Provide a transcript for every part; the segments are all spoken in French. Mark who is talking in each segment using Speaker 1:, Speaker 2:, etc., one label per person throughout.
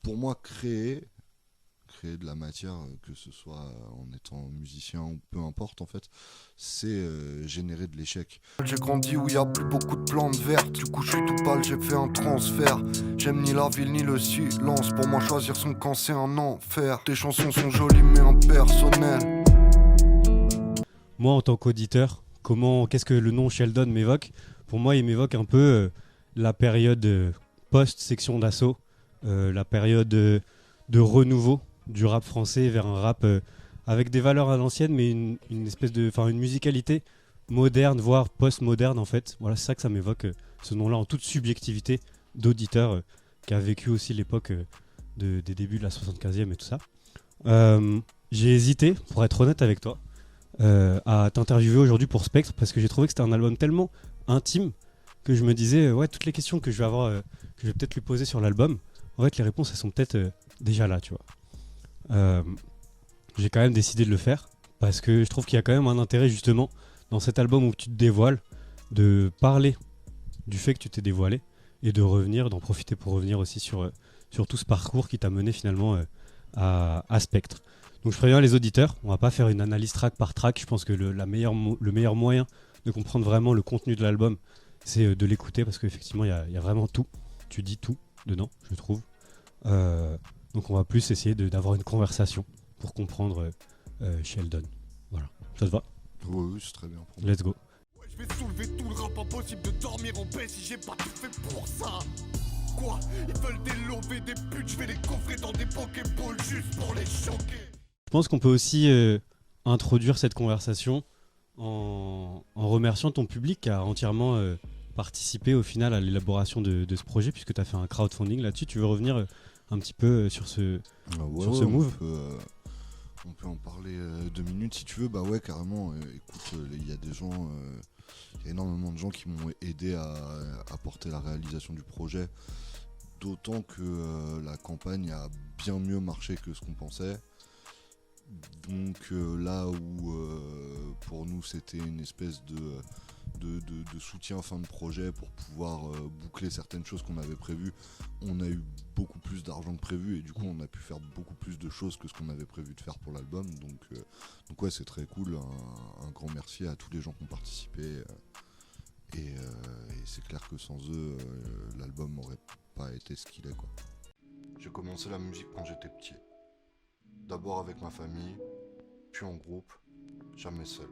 Speaker 1: pour moi, créer de la matière, que ce soit en étant musicien ou peu importe en fait, c'est générer de l'échec.
Speaker 2: J'ai grandi où y a plus beaucoup de plantes vertes. Du coup je suis tout pâle, j'ai fait un transfert. J'aime ni la ville ni le silence. Pour moi choisir son camp c'est un enfer. Tes chansons sont jolies mais impersonnelles.
Speaker 3: Moi, en tant qu'auditeur, qu'est-ce que le nom Sheldon m'évoque? Pour moi, il m'évoque un peu la période post-section d'assaut, la période de renouveau du rap français vers un rap avec des valeurs à l'ancienne, mais une espèce de, enfin, une musicalité moderne, voire post-moderne en fait. Voilà, c'est ça que ça m'évoque, ce nom-là, en toute subjectivité d'auditeur qui a vécu aussi l'époque des débuts de la 75e et tout ça. J'ai hésité, pour être honnête avec toi, à t'interviewer aujourd'hui pour Spectre parce que j'ai trouvé que c'était un album tellement intime que je me disais ouais, toutes les questions que je vais avoir que je vais peut-être lui poser sur l'album, en fait les réponses elles sont peut-être déjà là, tu vois. J'ai quand même décidé de le faire parce que je trouve qu'il y a quand même un intérêt justement dans cet album où tu te dévoiles, de parler du fait que tu t'es dévoilé et de revenir, d'en profiter pour revenir aussi sur tout ce parcours qui t'a mené finalement à Spectre. Donc je préviens les auditeurs, on va pas faire une analyse track par track. Je pense que le meilleur moyen de comprendre vraiment le contenu de l'album, c'est de l'écouter parce qu'effectivement il y a vraiment tout. Tu dis tout dedans, je trouve. Donc on va plus essayer d'avoir une conversation pour comprendre Sheldon. Voilà, ça te va?
Speaker 1: Oui, c'est très bien.
Speaker 3: Let's go.
Speaker 2: Ouais, je vais soulever tout le rap, impossible de dormir en paix si j'ai pas tout fait pour ça. Quoi? Ils veulent des lobes et des putes, je vais les coffrer dans des pokéballs juste pour les choquer.
Speaker 3: Je pense qu'on peut aussi introduire cette conversation en remerciant ton public qui a entièrement participé au final à l'élaboration de ce projet puisque tu as fait un crowdfunding là-dessus. Tu veux revenir un petit peu sur ce move?
Speaker 1: On peut en parler 2 minutes si tu veux. Bah ouais, carrément. Écoute, il y a des gens, il y a énormément de gens qui m'ont aidé à porter la réalisation du projet. D'autant que la campagne a bien mieux marché que ce qu'on pensait. Donc là où pour nous c'était une espèce de soutien fin de projet pour pouvoir boucler certaines choses qu'on avait prévues, on a eu beaucoup plus d'argent que prévu et du coup on a pu faire beaucoup plus de choses que ce qu'on avait prévu de faire pour l'album. Donc ouais, c'est très cool, un grand merci à tous les gens qui ont participé et c'est clair que sans eux l'album n'aurait pas été ce qu'il est, quoi. J'ai commencé la musique quand j'étais petit. D'abord avec ma famille, puis en groupe, jamais seul.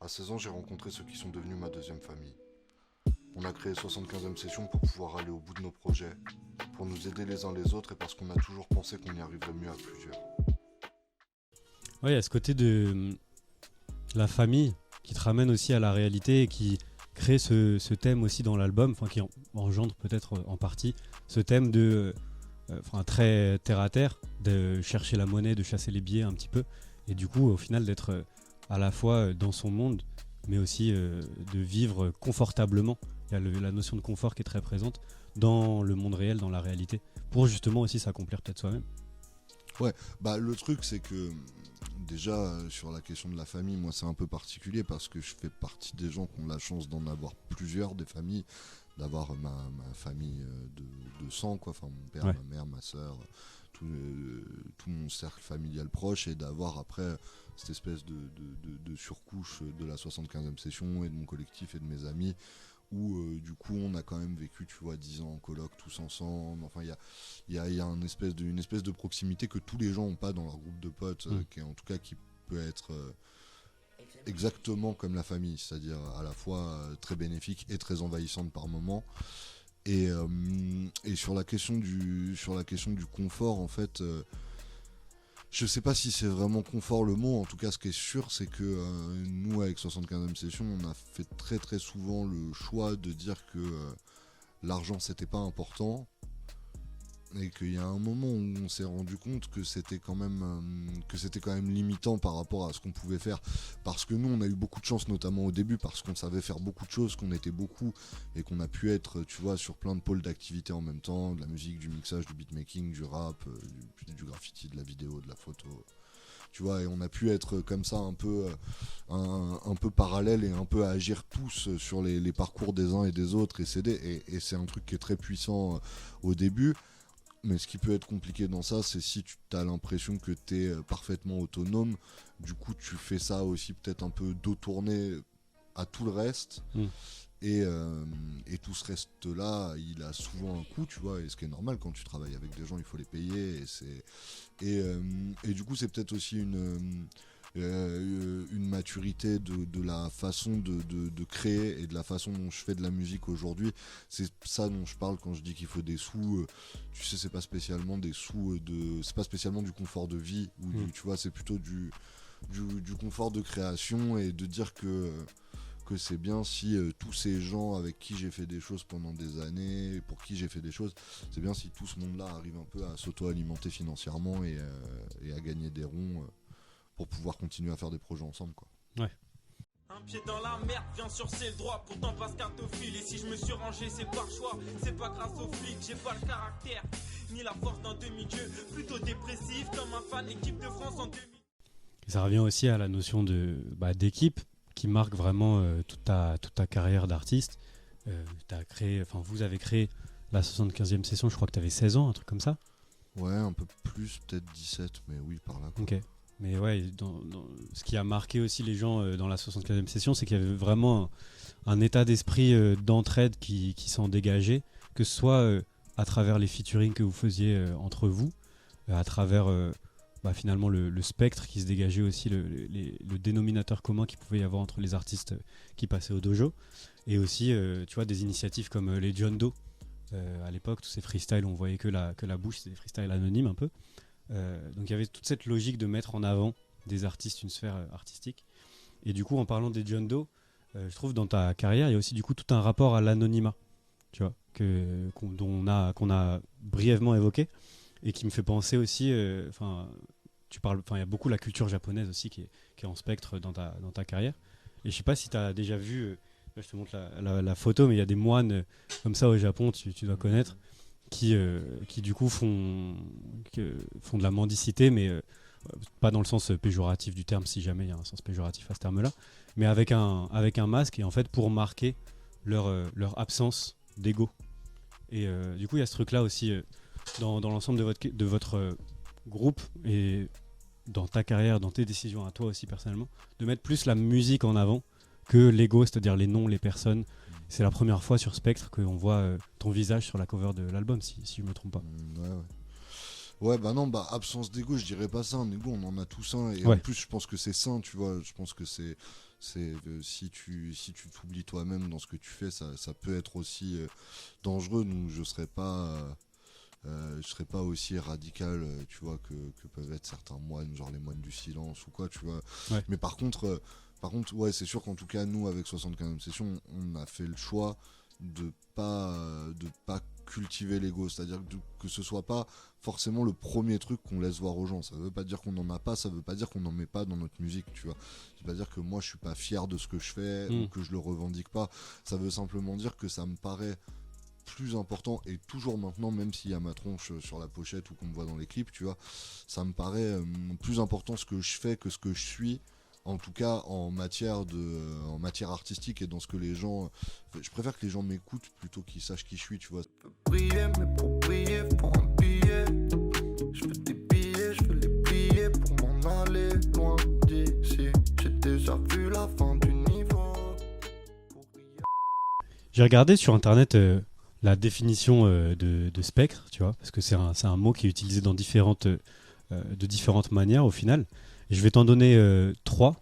Speaker 1: À 16 ans, j'ai rencontré ceux qui sont devenus ma deuxième famille. On a créé 75e session pour pouvoir aller au bout de nos projets, pour nous aider les uns les autres et parce qu'on a toujours pensé qu'on y arriverait mieux à plusieurs.
Speaker 3: Ouais, il y a ce côté de la famille qui te ramène aussi à la réalité et qui crée ce thème aussi dans l'album, enfin qui engendre peut-être en partie ce thème de très terre à terre, de chercher la monnaie, de chasser les billets un petit peu, et du coup au final d'être à la fois dans son monde, mais aussi de vivre confortablement. Il y a la notion de confort qui est très présente dans le monde réel, dans la réalité, pour justement aussi s'accomplir peut-être soi-même.
Speaker 1: Ouais, bah le truc c'est que déjà sur la question de la famille, moi c'est un peu particulier parce que je fais partie des gens qui ont la chance d'en avoir plusieurs, des familles, d'avoir ma famille de sang, quoi, enfin mon père, ma mère, ma soeur, tout mon cercle familial proche, et d'avoir après cette espèce de surcouche de la 75e session et de mon collectif et de mes amis où du coup on a quand même vécu, tu vois, 10 ans en coloc tous ensemble. Enfin il y a une espèce de proximité que tous les gens n'ont pas dans leur groupe de potes, qui en tout cas qui peut être exactement comme la famille, c'est-à-dire à la fois très bénéfique et très envahissante par moments. Et sur la question du confort, en fait, je sais pas si c'est vraiment confort le mot. En tout cas, ce qui est sûr, c'est que nous, avec 75e session, on a fait très très souvent le choix de dire que l'argent c'était pas important. Et qu'il y a un moment où on s'est rendu compte que c'était quand même limitant par rapport à ce qu'on pouvait faire, parce que nous on a eu beaucoup de chance, notamment au début, parce qu'on savait faire beaucoup de choses, qu'on était beaucoup et qu'on a pu être, tu vois, sur plein de pôles d'activité en même temps, de la musique, du mixage, du beatmaking, du rap, du graffiti, de la vidéo, de la photo, tu vois, et on a pu être comme ça un peu parallèle et un peu à agir tous sur les parcours des uns et des autres et s'aider, et c'est un truc qui est très puissant au début. Mais ce qui peut être compliqué dans ça, c'est si tu as l'impression que tu es parfaitement autonome, du coup tu fais ça aussi peut-être un peu dos tourné à tout le reste. Et tout ce reste-là, il a souvent un coût, tu vois, et ce qui est normal quand tu travailles avec des gens, il faut les payer. Et du coup, c'est peut-être aussi une maturité de la façon de créer et de la façon dont je fais de la musique aujourd'hui. C'est ça dont je parle quand je dis qu'il faut des sous. Tu sais, c'est pas spécialement des sous c'est pas spécialement du confort de vie ou tu vois, c'est plutôt du confort de création et de dire que c'est bien si tous ces gens avec qui j'ai fait des choses pendant des années, pour qui j'ai fait des choses, c'est bien si tout ce monde-là arrive un peu à s'auto-alimenter financièrement et à gagner des ronds pour pouvoir continuer à faire des projets ensemble, quoi.
Speaker 3: Ouais.
Speaker 4: Un pied dans la merde, bien sûr c'est le droit, pourtant passe cartophile. Et si je me suis rangé c'est par choix, c'est pas grâce aux flics. J'ai pas le caractère, ni la force d'un demi-dieu, plutôt dépressif comme un fan équipe de France en 2000.
Speaker 3: Ça revient aussi à la notion d'équipe qui marque vraiment toute ta carrière d'artiste. Vous avez créé la 75e session, je crois que tu avais 16 ans, un truc comme ça.
Speaker 1: Ouais, un peu plus, peut-être 17, mais oui, par là, quoi.
Speaker 3: Ok. Mais ouais, ce qui a marqué aussi les gens dans la 75e session, c'est qu'il y avait vraiment un état d'esprit d'entraide qui s'en dégageait, que ce soit à travers les featuring que vous faisiez entre vous, à travers finalement le spectre qui se dégageait aussi, le dénominateur commun qu'il pouvait y avoir entre les artistes qui passaient au dojo, et aussi tu vois, des initiatives comme les John Doe. À l'époque, tous ces freestyles, on voyait que la bouche, c'est des freestyles anonymes un peu. Donc il y avait toute cette logique de mettre en avant des artistes, une sphère artistique. Et du coup, en parlant des John Doe, je trouve dans ta carrière, il y a aussi du coup tout un rapport à l'anonymat, tu vois, qu'on a brièvement évoqué, et qui me fait penser aussi, il y a beaucoup la culture japonaise aussi qui est en spectre dans ta carrière. Et je sais pas si tu as déjà vu, là je te montre la photo, mais il y a des moines comme ça au Japon, tu dois connaître, qui du coup font de la mendicité, mais pas dans le sens péjoratif du terme, si jamais il y a un sens péjoratif à ce terme-là, mais avec un masque, et en fait pour marquer leur absence d'ego. Et du coup il y a ce truc-là aussi dans l'ensemble de votre groupe, et dans ta carrière, dans tes décisions à toi aussi personnellement, de mettre plus la musique en avant que l'ego, c'est-à-dire les noms, les personnes. C'est la première fois sur Spectre qu'on voit ton visage sur la cover de l'album, si je me trompe pas.
Speaker 1: Ouais, bah non, absence d'ego, je dirais pas ça. Un ego, on en a tous un. Et
Speaker 3: ouais.
Speaker 1: En plus, je pense que c'est sain, tu vois. Je pense que c'est si tu t'oublies toi-même dans ce que tu fais, ça peut être aussi dangereux. Donc, je serais pas aussi radical, tu vois, que peuvent être certains moines, genre les moines du silence ou quoi, tu vois.
Speaker 3: Ouais.
Speaker 1: Mais par contre, ouais, c'est sûr qu'en tout cas, nous, avec 75e session, on a fait le choix de pas cultiver l'ego, c'est-à-dire que ce soit pas forcément le premier truc qu'on laisse voir aux gens. Ça veut pas dire qu'on en a pas, ça veut pas dire qu'on en met pas dans notre musique, tu vois. Ça veut pas dire que moi je suis pas fier de ce que je fais ou que je le revendique pas. Ça veut simplement dire que ça me paraît plus important, et toujours maintenant, même s'il y a ma tronche sur la pochette ou qu'on me voit dans les clips, tu vois, ça me paraît plus important ce que je fais que ce que je suis, en tout cas en matière artistique, et dans ce que les gens, je préfère que les gens m'écoutent plutôt qu'ils sachent qui je suis, tu vois.
Speaker 2: Briller, mais pour briller, faut un billet. Je veux des billets, je veux les plier pour m'en aller loin d'ici. J'ai déjà vu la fin du niveau.
Speaker 3: J'ai regardé sur internet la définition de spectre, tu vois, parce que c'est un mot qui est utilisé dans de différentes manières au final. Et je vais t'en donner 3,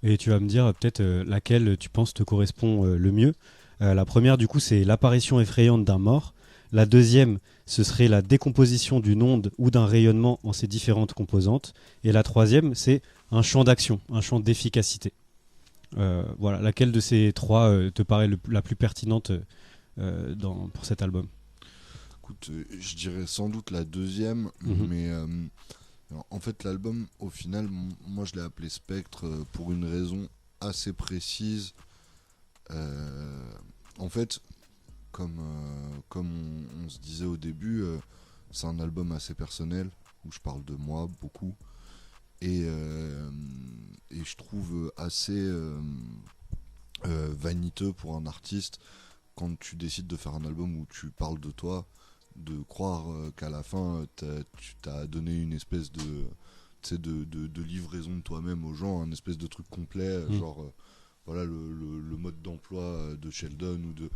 Speaker 3: et tu vas me dire peut-être laquelle tu penses te correspond le mieux. La première, du coup, c'est l'apparition effrayante d'un mort. La deuxième, ce serait la décomposition d'une onde ou d'un rayonnement en ses différentes composantes. Et la troisième, c'est un champ d'action, un champ d'efficacité. Voilà, laquelle de ces 3 te paraît la plus pertinente pour cet album?
Speaker 1: Écoute, je dirais sans doute la deuxième, mais en fait l'album, au final, moi je l'ai appelé Spectre pour une raison assez précise. En fait, comme on se disait au début, c'est un album assez personnel où je parle de moi beaucoup, et je trouve assez vaniteux pour un artiste quand tu décides de faire un album où tu parles de toi, de croire qu'à la fin tu t'as donné une espèce de, tu sais, de livraison de toi-même aux gens, un espèce de truc complet, genre voilà le mode d'emploi de Sheldon ou de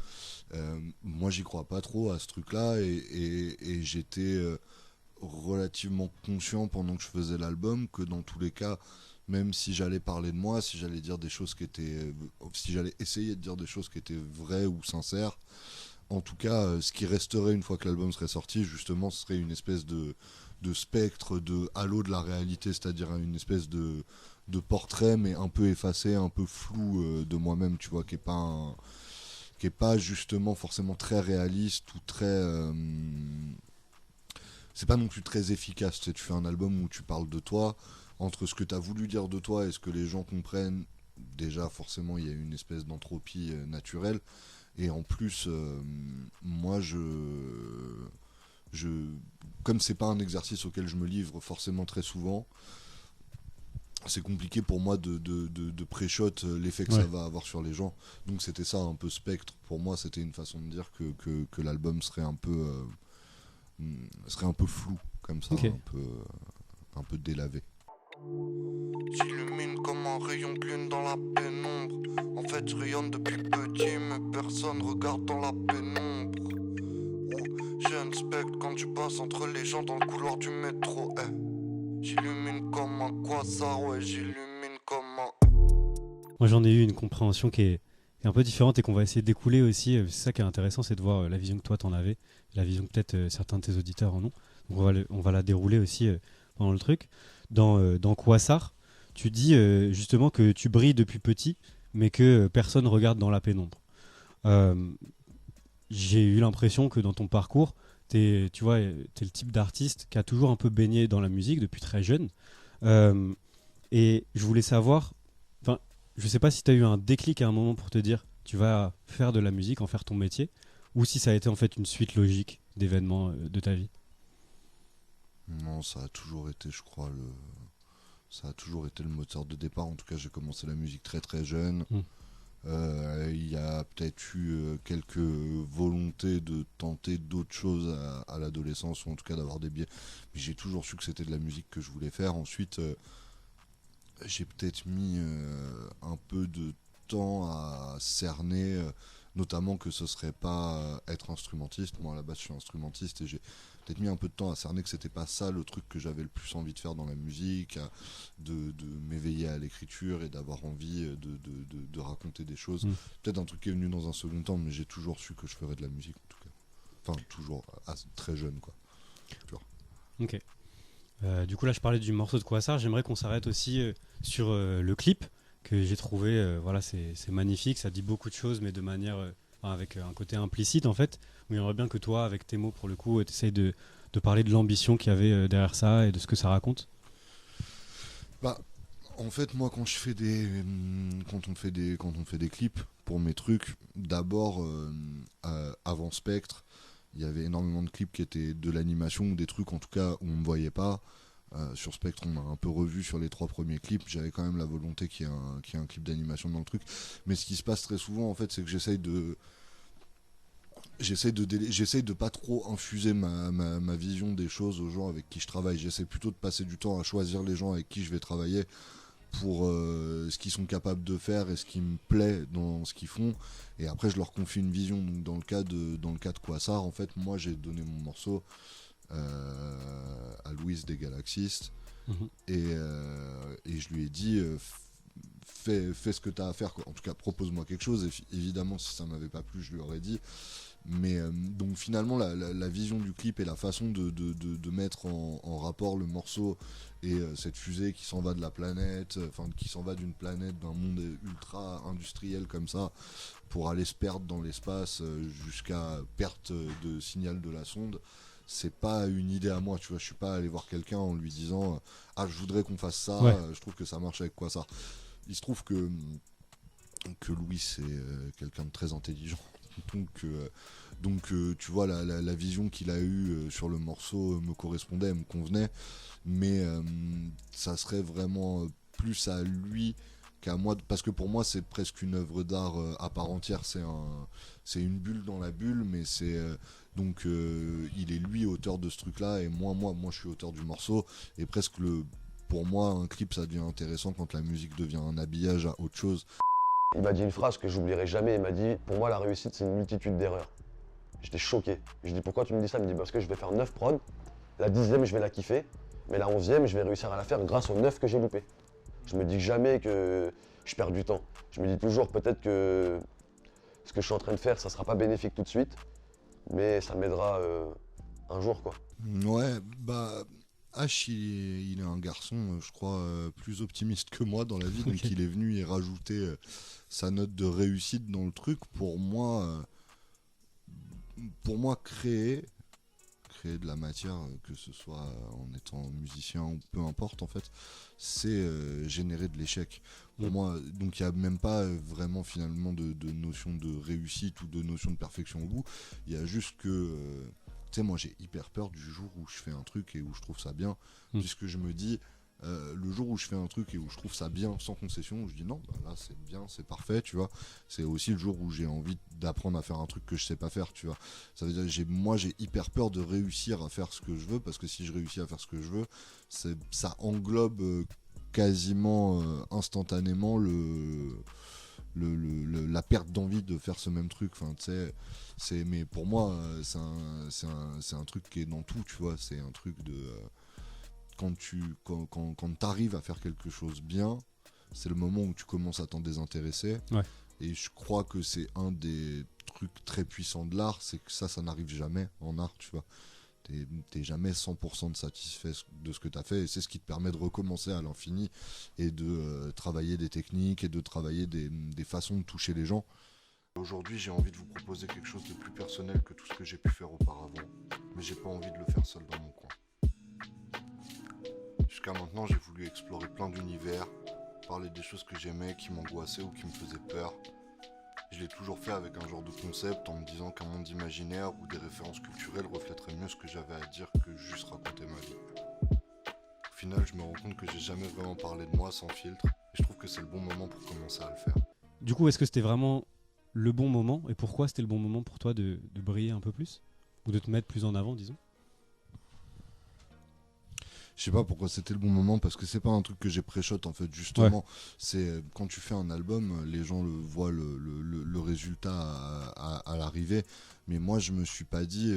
Speaker 1: moi j'y crois pas trop à ce truc là et j'étais relativement conscient pendant que je faisais l'album que dans tous les cas, même si j'allais parler de moi, si j'allais dire des choses qui étaient si j'allais essayer de dire des choses qui étaient vraies ou sincères, en tout cas ce qui resterait une fois que l'album serait sorti, justement ce serait une espèce de spectre, de halo de la réalité, c'est-à-dire une espèce de portrait mais un peu effacé, un peu flou de moi-même, tu vois, qui est pas justement forcément très réaliste ou très c'est pas non plus très efficace. Tu sais, tu fais un album où tu parles de toi, entre ce que tu as voulu dire de toi et ce que les gens comprennent, déjà forcément il y a une espèce d'entropie naturelle, et en plus moi je comme c'est pas un exercice auquel je me livre forcément très souvent, c'est compliqué pour moi de pré-shot l'effet que ça va avoir sur les gens. Donc c'était ça un peu Spectre. Pour moi, c'était une façon de dire que l'album serait un peu flou, comme ça,
Speaker 3: Ok.
Speaker 1: un peu délavé.
Speaker 2: J'illumine comme un rayon de lune dans la pénombre. En fait, je rayonne depuis petit, mais personne regarde dans la pénombre. J'ai un spectre quand tu passes entre les gens dans le couloir du métro. J'illumine comme un quasar, ouais, j'illumine comme un.
Speaker 3: Moi, j'en ai eu une compréhension qui est un peu différente et qu'on va essayer de découler aussi. C'est ça qui est intéressant, c'est de voir la vision que toi t'en avais, la vision que peut-être certains de tes auditeurs en ont. Donc on va la dérouler aussi pendant le truc. Dans Quasar, tu dis justement que tu brilles depuis petit, mais que personne regarde dans la pénombre. J'ai eu l'impression que dans ton parcours, tu vois, t'es le type d'artiste qui a toujours un peu baigné dans la musique depuis très jeune. Euh, et je voulais savoir, enfin, je sais pas si tu as eu un déclic à un moment pour te dire tu vas faire de la musique, en faire ton métier, ou si ça a été en fait une suite logique d'événements de ta vie.
Speaker 1: Non, ça a toujours été, je crois, ça a toujours été le moteur de départ. En tout cas, j'ai commencé la musique très très jeune. Il y a peut-être eu quelques volontés de tenter d'autres choses à l'adolescence, ou en tout cas d'avoir des biais. Mais j'ai toujours su que c'était de la musique que je voulais faire. Ensuite, j'ai peut-être mis un peu de temps à cerner, notamment que ce serait pas être instrumentiste. Moi, à la base, je suis instrumentiste et j'ai peut-être mis un peu de temps à cerner que c'était pas ça le truc que j'avais le plus envie de faire dans la musique, de m'éveiller à l'écriture et d'avoir envie de raconter des choses. Peut-être un truc qui est venu dans un second temps, mais j'ai toujours su que je ferais de la musique en tout cas. Enfin, toujours, très jeune quoi. Toujours.
Speaker 3: Ok. Du coup, là, je parlais du morceau de Quasar. J'aimerais qu'on s'arrête aussi sur le clip que j'ai trouvé. Voilà, c'est magnifique. Ça dit beaucoup de choses, mais de manière avec un côté implicite en fait. Où j'aimerais bien que toi, avec tes mots, pour le coup, tu essayes de parler de l'ambition qu'il y avait derrière ça et de ce que ça raconte.
Speaker 1: Bah, en fait, moi, quand on fait des clips pour mes trucs, d'abord, avant Spectre, il y avait énormément de clips qui étaient de l'animation ou des trucs en tout cas où on me voyait pas. Sur Spectre, on m'a un peu revu sur les 3 premiers clips. J'avais quand même la volonté qu'il y ait un clip d'animation dans le truc. Mais ce qui se passe très souvent, en fait, c'est que j'essaye de pas trop infuser ma vision des choses aux gens avec qui je travaille. J'essaie plutôt de passer du temps à choisir les gens avec qui je vais travailler pour ce qu'ils sont capables de faire et ce qui me plaît dans ce qu'ils font, et après je leur confie une vision. Donc dans le cas de Quasar, en fait, moi j'ai donné mon morceau à Louise des Galaxistes, et je lui ai dit fais ce que tu as à faire quoi. En tout cas propose-moi quelque chose, et évidemment si ça m'avait pas plu je lui aurais dit. Mais donc finalement la vision du clip et la façon de mettre en rapport le morceau et cette fusée qui s'en va de la planète, enfin qui s'en va d'une planète, d'un monde ultra industriel comme ça, pour aller se perdre dans l'espace jusqu'à perte de signal de la sonde, c'est pas une idée à moi, tu vois. Je suis pas allé voir quelqu'un en lui disant ah je voudrais qu'on fasse ça, je trouve que ça marche avec quoi ça. Il se trouve que Louis c'est quelqu'un de très intelligent. Donc tu vois, la vision qu'il a eue sur le morceau me correspondait, me convenait, mais ça serait vraiment plus à lui qu'à moi, parce que pour moi c'est presque une œuvre d'art à part entière. C'est une bulle dans la bulle, mais Donc il est lui auteur de ce truc-là et moi je suis auteur du morceau. Et presque pour moi un clip ça devient intéressant quand la musique devient un habillage à autre chose.
Speaker 5: Il m'a dit une phrase que j'oublierai jamais, il m'a dit « Pour moi la réussite c'est une multitude d'erreurs ». J'étais choqué. Je dis « Pourquoi tu me dis ça ?» Il me dit « Parce que je vais faire 9 prods, la 10e je vais la kiffer, mais la 11e je vais réussir à la faire grâce aux 9 que j'ai loupés ». Je me dis jamais que je perds du temps. Je me dis toujours peut-être que ce que je suis en train de faire, ça sera pas bénéfique tout de suite, mais ça m'aidera un jour, quoi.
Speaker 1: Ouais, H, il est un garçon, je crois, plus optimiste que moi dans la vie, donc il est venu y rajouter sa note de réussite dans le truc. Pour moi, créer de la matière, que ce soit en étant musicien ou peu importe en fait, c'est générer de l'échec. Pour moi, donc il n'y a même pas vraiment finalement de notion de réussite ou de notion de perfection au bout. Il y a juste que, tu sais, moi j'ai hyper peur du jour où je fais un truc et où je trouve ça bien, puisque je me dis, le jour où je fais un truc et où je trouve ça bien sans concession, où je dis non, là c'est bien, c'est parfait, tu vois. C'est aussi le jour où j'ai envie d'apprendre à faire un truc que je sais pas faire, tu vois. Ça veut dire moi j'ai hyper peur de réussir à faire ce que je veux, parce que si je réussis à faire ce que je veux, ça englobe quasiment instantanément la perte d'envie de faire ce même truc. Enfin, tu sais, mais pour moi c'est un truc qui est dans tout, tu vois. C'est un truc de quand t'arrives à faire quelque chose bien, c'est le moment où tu commences à t'en désintéresser.
Speaker 3: Ouais.
Speaker 1: Et je crois que c'est un des trucs très puissants de l'art, c'est que ça n'arrive jamais en art, tu vois. T'es jamais 100% de satisfait de ce que t'as fait, et c'est ce qui te permet de recommencer à l'infini et de travailler des techniques et de travailler des façons de toucher les gens. Aujourd'hui, j'ai envie de vous proposer quelque chose de plus personnel que tout ce que j'ai pu faire auparavant, mais j'ai pas envie de le faire seul dans mon coin. Jusqu'à maintenant, j'ai voulu explorer plein d'univers, parler des choses que j'aimais, qui m'angoissaient ou qui me faisaient peur. Je l'ai toujours fait avec un genre de concept, en me disant qu'un monde imaginaire ou des références culturelles reflèterait mieux ce que j'avais à dire que juste raconter ma vie. Au final, je me rends compte que j'ai jamais vraiment parlé de moi sans filtre, et je trouve que c'est le bon moment pour commencer à le faire.
Speaker 3: Du coup, est-ce que c'était vraiment le bon moment, et pourquoi c'était le bon moment pour toi de briller un peu plus, ou de te mettre plus en avant, disons?
Speaker 1: Je sais pas pourquoi c'était le bon moment, parce que c'est pas un truc que j'ai pré-shot en fait, justement. Ouais. C'est quand tu fais un album, les gens voient le résultat à l'arrivée, mais moi je me suis pas dit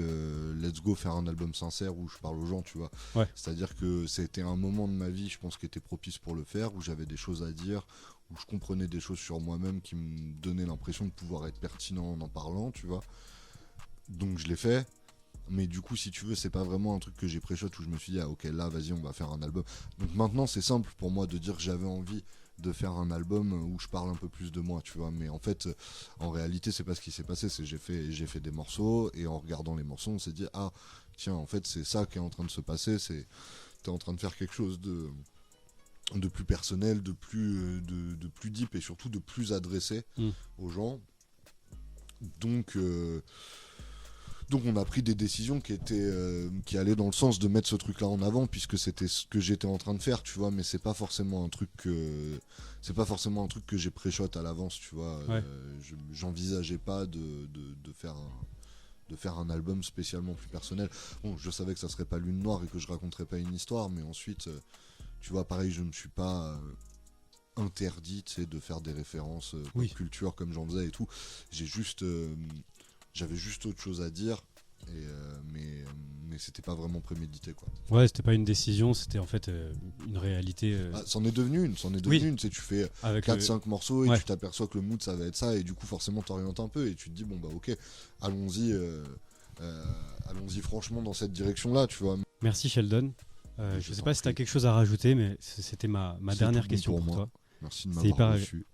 Speaker 1: let's go faire un album sincère où je parle aux gens, tu vois.
Speaker 3: Ouais.
Speaker 1: C'est-à-dire que c'était un moment de ma vie, je pense, qui était propice pour le faire, où j'avais des choses à dire, où je comprenais des choses sur moi-même qui me donnaient l'impression de pouvoir être pertinent en parlant, tu vois. Donc je l'ai fait. Mais du coup, si tu veux, c'est pas vraiment un truc que j'ai pré-shot où je me suis dit, ah ok, là, vas-y, on va faire un album. Donc maintenant, c'est simple pour moi de dire que j'avais envie de faire un album où je parle un peu plus de moi, tu vois. Mais en fait, en réalité, c'est pas ce qui s'est passé. C'est j'ai fait des morceaux, et en regardant les morceaux, on s'est dit, ah, tiens, en fait, c'est ça qui est en train de se passer. T'es en train de faire quelque chose de plus personnel, de plus deep, et surtout de plus adressé aux gens. Donc on a pris des décisions qui allaient dans le sens de mettre ce truc-là en avant, puisque c'était ce que j'étais en train de faire, tu vois. Mais c'est pas forcément un truc que j'ai pré-shot à l'avance, tu vois.
Speaker 3: Ouais.
Speaker 1: J'envisageais pas de faire un album spécialement plus personnel. Bon, je savais que ça serait pas Lune Noire et que je raconterais pas une histoire, mais ensuite, tu vois, pareil, je me suis pas interdit, tu sais, de faire des références pop culture comme j'en faisais et tout. J'avais juste autre chose à dire, mais c'était pas vraiment prémédité, quoi.
Speaker 3: Ouais, c'était pas une décision, c'était en fait une réalité.
Speaker 1: C'en est devenu une, tu sais, tu fais 4-5 morceaux et tu t'aperçois que le mood ça va être ça, et du coup forcément t'orientes un peu et tu te dis bon bah ok, allons-y franchement dans cette direction-là, tu vois.
Speaker 3: Merci Sheldon. Je sais pas si t'as quelque chose à rajouter, mais c'était ma dernière question pour toi.
Speaker 1: Merci de m'avoir reçu.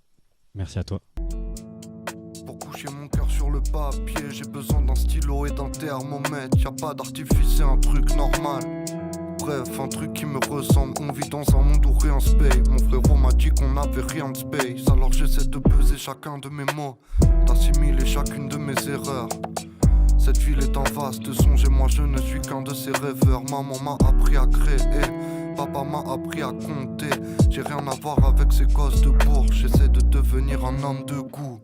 Speaker 3: Merci à toi.
Speaker 2: Pour coucher mon cœur sur le papier, j'ai besoin d'un stylo et d'un thermomètre. Y'a pas d'artifice, c'est un truc normal. Bref, un truc qui me ressemble. On vit dans un monde où rien se paye. Mon frérot m'a dit qu'on avait rien de space. Alors j'essaie de peser chacun de mes mots, d'assimiler chacune de mes erreurs. Cette ville est un vaste songe et moi je ne suis qu'un de ces rêveurs. Maman m'a appris à créer, papa m'a appris à compter. J'ai rien à voir avec ces gosses de bourg. J'essaie de devenir un homme de goût.